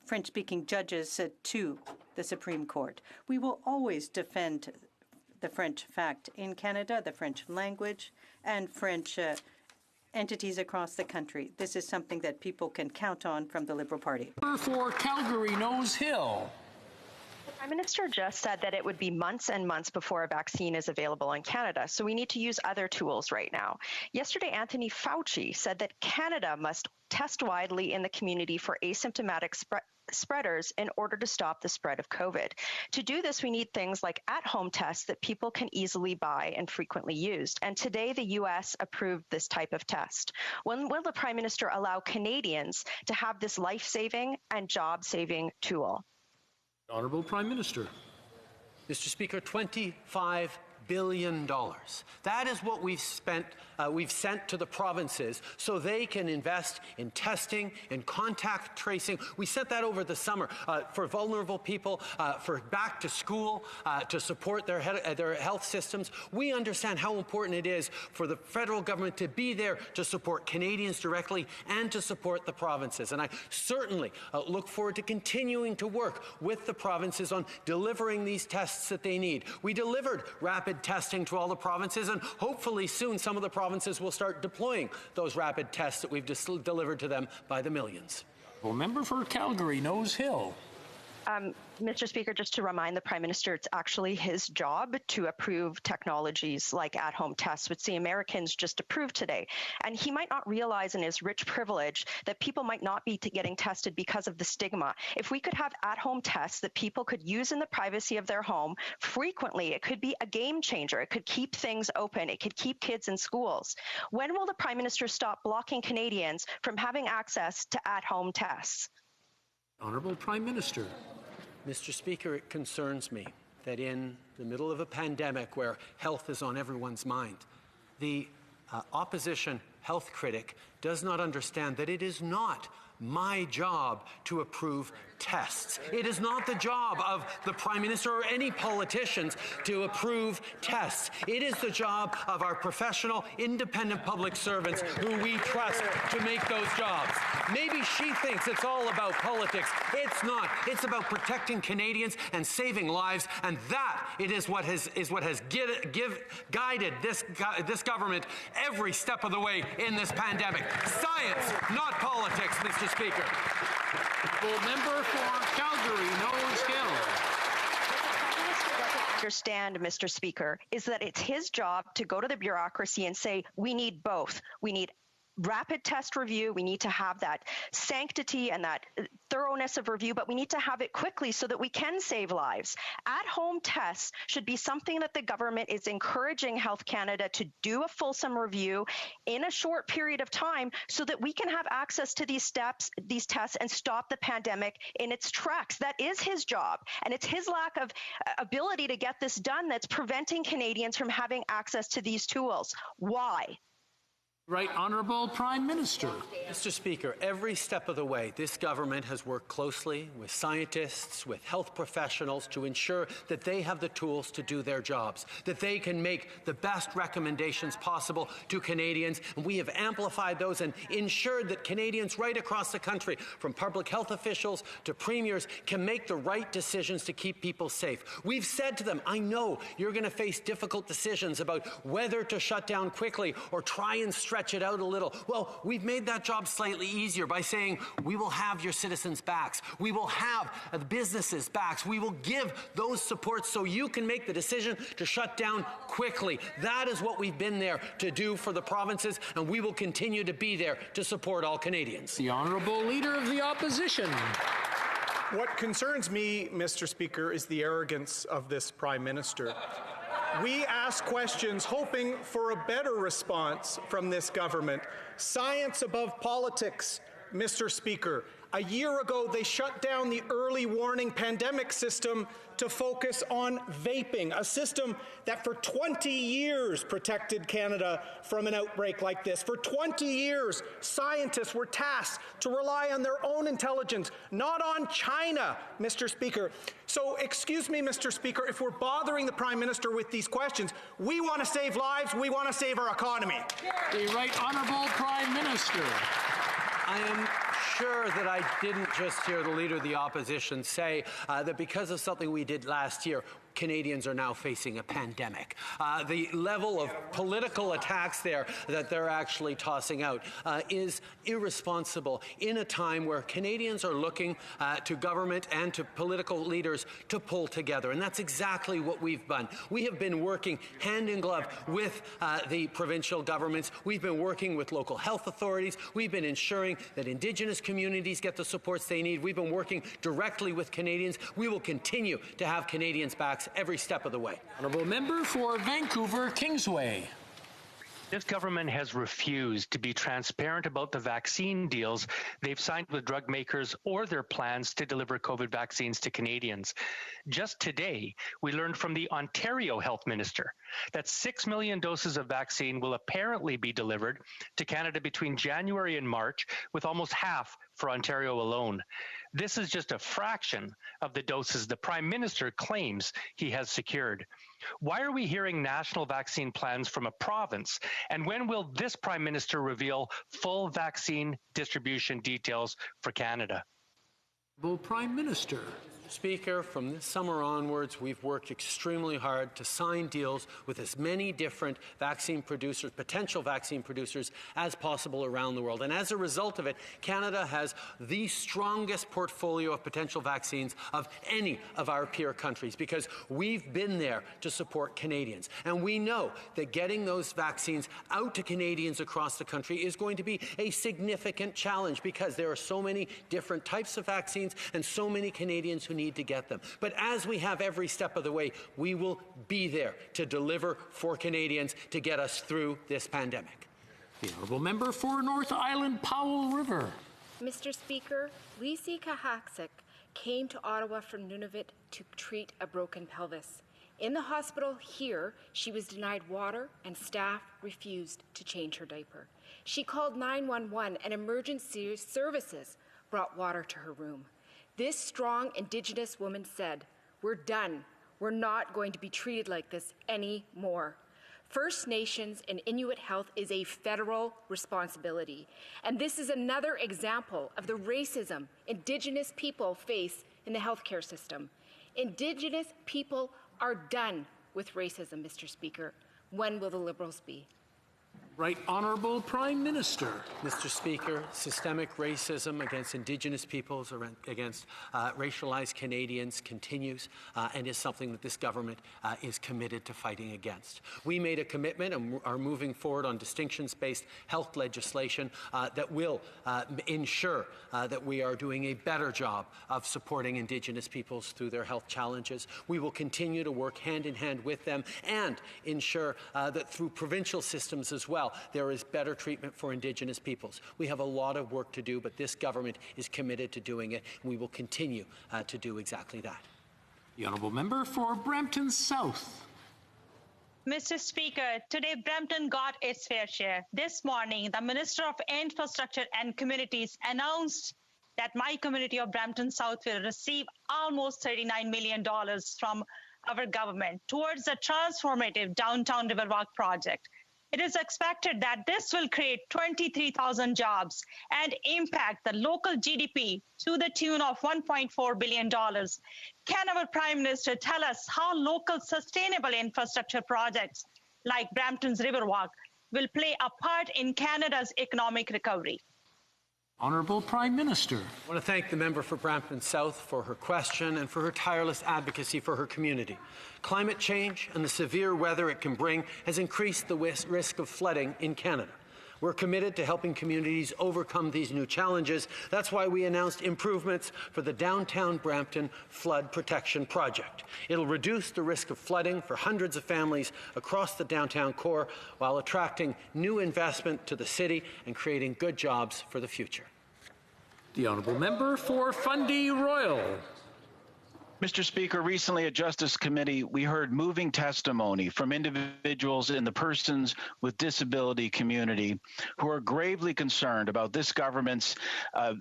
[SPEAKER 18] French-speaking judges to the Supreme Court. We will always defend the French fact in Canada, the French language, and French entities across the country. This is something that people can count on from the Liberal Party.
[SPEAKER 2] For Calgary, Nose Hill.
[SPEAKER 21] The Prime Minister just said that it would be months and months before a vaccine is available in Canada, so we need to use other tools right now. Yesterday, Anthony Fauci said that Canada must test widely in the community for asymptomatic spreaders in order to stop the spread of COVID. To do this, we need things like at-home tests that people can easily buy and frequently used. And today, the U.S. approved this type of test. When will the Prime Minister allow Canadians to have this life-saving and job-saving tool?
[SPEAKER 2] Honourable Prime Minister.
[SPEAKER 17] Mr. Speaker, $25 billion. That is what we've spent, we've sent to the provinces so they can invest in testing, in contact tracing. We sent that over the summer for vulnerable people, for back to school, to support their health systems. We understand how important it is for the federal government to be there to support Canadians directly and to support the provinces. And I certainly look forward to continuing to work with the provinces on delivering these tests that they need. We delivered rapid testing to all the provinces, and hopefully soon some of the provinces will start deploying those rapid tests that we've delivered to them by the millions.
[SPEAKER 2] Well, member for Calgary, Nose Hill.
[SPEAKER 21] Mr. Speaker, just to remind the Prime Minister, it's actually his job to approve technologies like at-home tests, which the Americans just approved today. And he might not realize in his rich privilege that people might not be getting tested because of the stigma. If we could have at-home tests that people could use in the privacy of their home frequently, it could be a game changer. It could keep things open. It could keep kids in schools. When will the Prime Minister stop blocking Canadians from having access to at-home tests?
[SPEAKER 2] Honourable Prime Minister.
[SPEAKER 17] Mr. Speaker, it concerns me that in the middle of a pandemic where health is on everyone's mind, the opposition health critic does not understand that it is not my job to approve tests. It is not the job of the Prime Minister or any politicians to approve tests. It is the job of our professional, independent public servants who we trust to make those jobs. Maybe she thinks it's all about politics. It's not. It's about protecting Canadians and saving lives, and that is what has guided this government every step of the way in this pandemic. Science, not politics, Mr. Speaker.
[SPEAKER 2] Member for Calgary, Nose Hill.
[SPEAKER 21] Understand, Mr. Speaker, is that it's his job to go to the bureaucracy and say, we need both. We need rapid test review. We need to have that sanctity and that thoroughness of review, but we need to have it quickly so that we can save lives. At-home tests should be something that the government is encouraging Health Canada to do a fulsome review in a short period of time so that we can have access to these tests and stop the pandemic in its tracks. That is his job, and it's his lack of ability to get this done that's preventing Canadians from having access to these tools. Why?
[SPEAKER 2] Right Honourable Prime Minister.
[SPEAKER 17] Mr. Speaker, every step of the way, this government has worked closely with scientists, with health professionals to ensure that they have the tools to do their jobs, that they can make the best recommendations possible to Canadians. And we have amplified those and ensured that Canadians right across the country, from public health officials to premiers, can make the right decisions to keep people safe. We've said to them, I know you're going to face difficult decisions about whether to shut down quickly or try and stretch it out a little. Well, we've made that job slightly easier by saying we will have your citizens' backs. We will have the businesses' backs. We will give those supports so you can make the decision to shut down quickly. That is what we've been there to do for the provinces, and we will continue to be there to support all Canadians.
[SPEAKER 2] The Honourable Leader of the Opposition.
[SPEAKER 16] What concerns me, Mr. Speaker, is the arrogance of this Prime Minister. We ask questions hoping for a better response from this government. Science above politics, Mr. Speaker. A year ago, they shut down the early warning pandemic system to focus on vaping, a system that for 20 years protected Canada from an outbreak like this. For 20 years, scientists were tasked to rely on their own intelligence, not on China, Mr. Speaker. So, excuse me, Mr. Speaker, if we're bothering the Prime Minister with these questions, we want to save lives, we want to save our economy.
[SPEAKER 2] The Right Honourable Prime Minister.
[SPEAKER 17] I am sure that I didn't just hear the Leader of the Opposition say that because of something we did last year, Canadians are now facing a pandemic. The level of political attacks there that they're actually tossing out is irresponsible in a time where Canadians are looking to government and to political leaders to pull together. And that's exactly what we've done. We have been working hand in glove with the provincial governments. We've been working with local health authorities. We've been ensuring that Indigenous communities get the supports they need. We've been working directly with Canadians. We will continue to have Canadians' backs every step of the way.
[SPEAKER 2] Honourable Member for Vancouver Kingsway.
[SPEAKER 1] This government has refused to be transparent about the vaccine deals they've signed with drug makers or their plans to deliver COVID vaccines to Canadians. Just today, we learned from the Ontario Health Minister that 6 million doses of vaccine will apparently be delivered to Canada between January and March, with almost half for Ontario alone. This is just a fraction of the doses the Prime Minister claims he has secured. Why are we hearing national vaccine plans from a province? And when will this Prime Minister reveal full vaccine distribution details for Canada?
[SPEAKER 2] Prime Minister.
[SPEAKER 17] Speaker, from this summer onwards, we've worked extremely hard to sign deals with as many different vaccine producers, potential vaccine producers, as possible around the world. And as a result of it, Canada has the strongest portfolio of potential vaccines of any of our peer countries, because we've been there to support Canadians. And we know that getting those vaccines out to Canadians across the country is going to be a significant challenge, because there are so many different types of vaccines and so many Canadians who need to get them. But as we have every step of the way, we will be there to deliver for Canadians to get us through this pandemic.
[SPEAKER 2] The Honourable Member for North Island Powell River.
[SPEAKER 22] Mr. Speaker, Lisi Kahaksik came to Ottawa from Nunavut to treat a broken pelvis. In the hospital here, she was denied water and staff refused to change her diaper. She called 911 and emergency services brought water to her room. This strong Indigenous woman said, "We're done. We're not going to be treated like this anymore." First Nations and Inuit health is a federal responsibility. And this is another example of the racism Indigenous people face in the healthcare system. Indigenous people are done with racism, Mr. Speaker. When will the Liberals be?
[SPEAKER 2] Right Honourable Prime Minister.
[SPEAKER 17] Mr. Speaker, systemic racism against Indigenous peoples, against racialized Canadians continues and is something that this government is committed to fighting against. We made a commitment and are moving forward on distinctions-based health legislation that will ensure that we are doing a better job of supporting Indigenous peoples through their health challenges. We will continue to work hand in hand with them and ensure that through provincial systems as well, there is better treatment for Indigenous peoples. We have a lot of work to do, but this government is committed to doing it, and we will continue to do exactly that.
[SPEAKER 2] The Honourable Member for Brampton South.
[SPEAKER 5] Mr. Speaker, today Brampton got its fair share. This morning, the Minister of Infrastructure and Communities announced that my community of Brampton South will receive almost $39 million from our government towards the transformative downtown Riverwalk project. It is expected that this will create 23,000 jobs and impact the local GDP to the tune of $1.4 billion. Can our Prime Minister tell us how local sustainable infrastructure projects like Brampton's Riverwalk will play a part in Canada's economic recovery?
[SPEAKER 2] Honourable Prime Minister.
[SPEAKER 17] I want to thank the member for Brampton South for her question and for her tireless advocacy for her community. Climate change and the severe weather it can bring has increased the risk of flooding in Canada. We're committed to helping communities overcome these new challenges. That's why we announced improvements for the Downtown Brampton Flood Protection Project. It'll reduce the risk of flooding for hundreds of families across the downtown core while attracting new investment to the city and creating good jobs for the future.
[SPEAKER 2] The Honourable Member for Fundy Royal.
[SPEAKER 6] Mr. Speaker, recently at Justice Committee, we heard moving testimony from individuals in the persons with disability community who are gravely concerned about this government's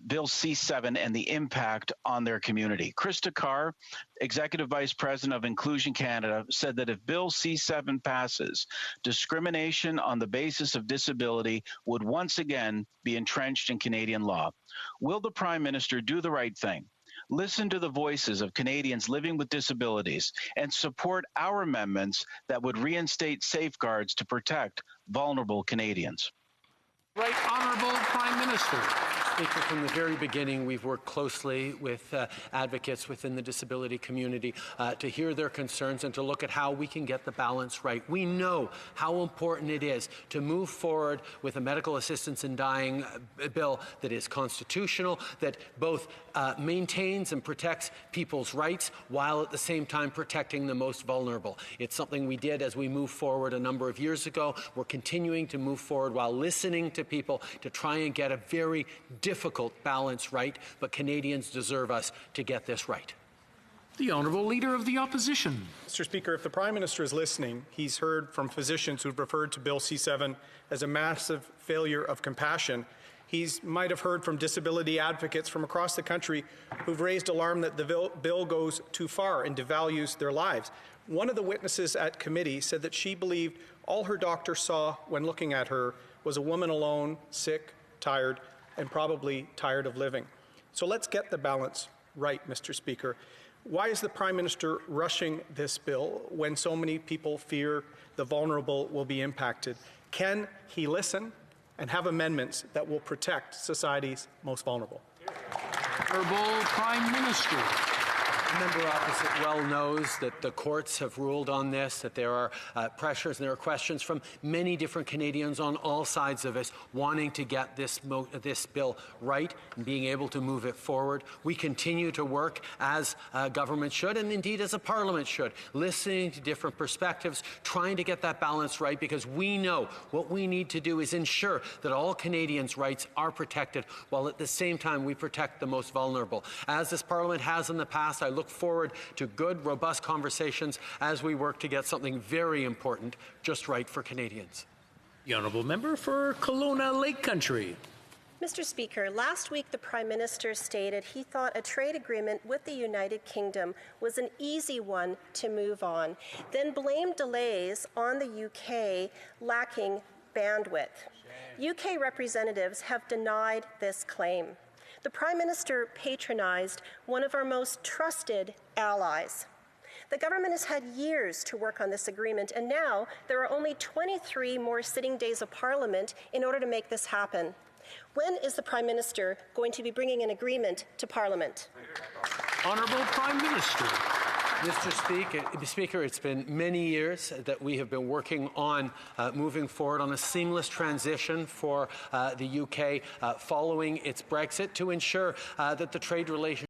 [SPEAKER 6] Bill C-7 and the impact on their community. Krista Carr, Executive Vice President of Inclusion Canada, said that if Bill C-7 passes, discrimination on the basis of disability would once again be entrenched in Canadian law. Will the Prime Minister do the right thing? Listen to the voices of Canadians living with disabilities and support our amendments that would reinstate safeguards to protect vulnerable Canadians.
[SPEAKER 2] Right Honourable Prime Minister.
[SPEAKER 17] Speaker, from the very beginning, we've worked closely with advocates within the disability community to hear their concerns and to look at how we can get the balance right. We know how important it is to move forward with a medical assistance in dying bill that is constitutional, that both maintains and protects people's rights while at the same time protecting the most vulnerable. It's something we did as we moved forward a number of years ago. We're continuing to move forward while listening to people to try and get a very difficult balance right, but Canadians deserve us to get this right.
[SPEAKER 2] The Honourable Leader of the Opposition.
[SPEAKER 16] Mr. Speaker, if the Prime Minister is listening, he's heard from physicians who've referred to Bill C-7 as a massive failure of compassion. He might have heard from disability advocates from across the country who've raised alarm that the bill goes too far and devalues their lives. One of the witnesses at committee said that she believed all her doctor saw when looking at her was a woman alone, sick, tired, and probably tired of living. So let's get the balance right, Mr. Speaker. Why is the Prime Minister rushing this bill when so many people fear the vulnerable will be impacted? Can he listen and have amendments that will protect society's most vulnerable?
[SPEAKER 2] Honourable Prime Minister.
[SPEAKER 17] The member opposite well knows that the courts have ruled on this, that there are pressures and there are questions from many different Canadians on all sides of us wanting to get this bill right and being able to move it forward. We continue to work as government should, and indeed as a parliament should, listening to different perspectives, trying to get that balance right, because we know what we need to do is ensure that all Canadians' rights are protected while at the same time we protect the most vulnerable. As this parliament has in the past, I look forward to good, robust conversations as we work to get something very important just right for Canadians.
[SPEAKER 2] The Honourable Member for Kelowna Lake Country.
[SPEAKER 23] Mr. Speaker, last week the Prime Minister stated he thought a trade agreement with the United Kingdom was an easy one to move on, then blamed delays on the UK lacking bandwidth. UK representatives have denied this claim. The Prime Minister patronized one of our most trusted allies. The government has had years to work on this agreement, and now there are only 23 more sitting days of Parliament in order to make this happen. When is the Prime Minister going to be bringing an agreement to Parliament?
[SPEAKER 2] Honourable Prime Minister.
[SPEAKER 17] Mr. Speaker, it's been many years that we have been working on moving forward on a seamless transition for the UK following its Brexit to ensure that the trade relationship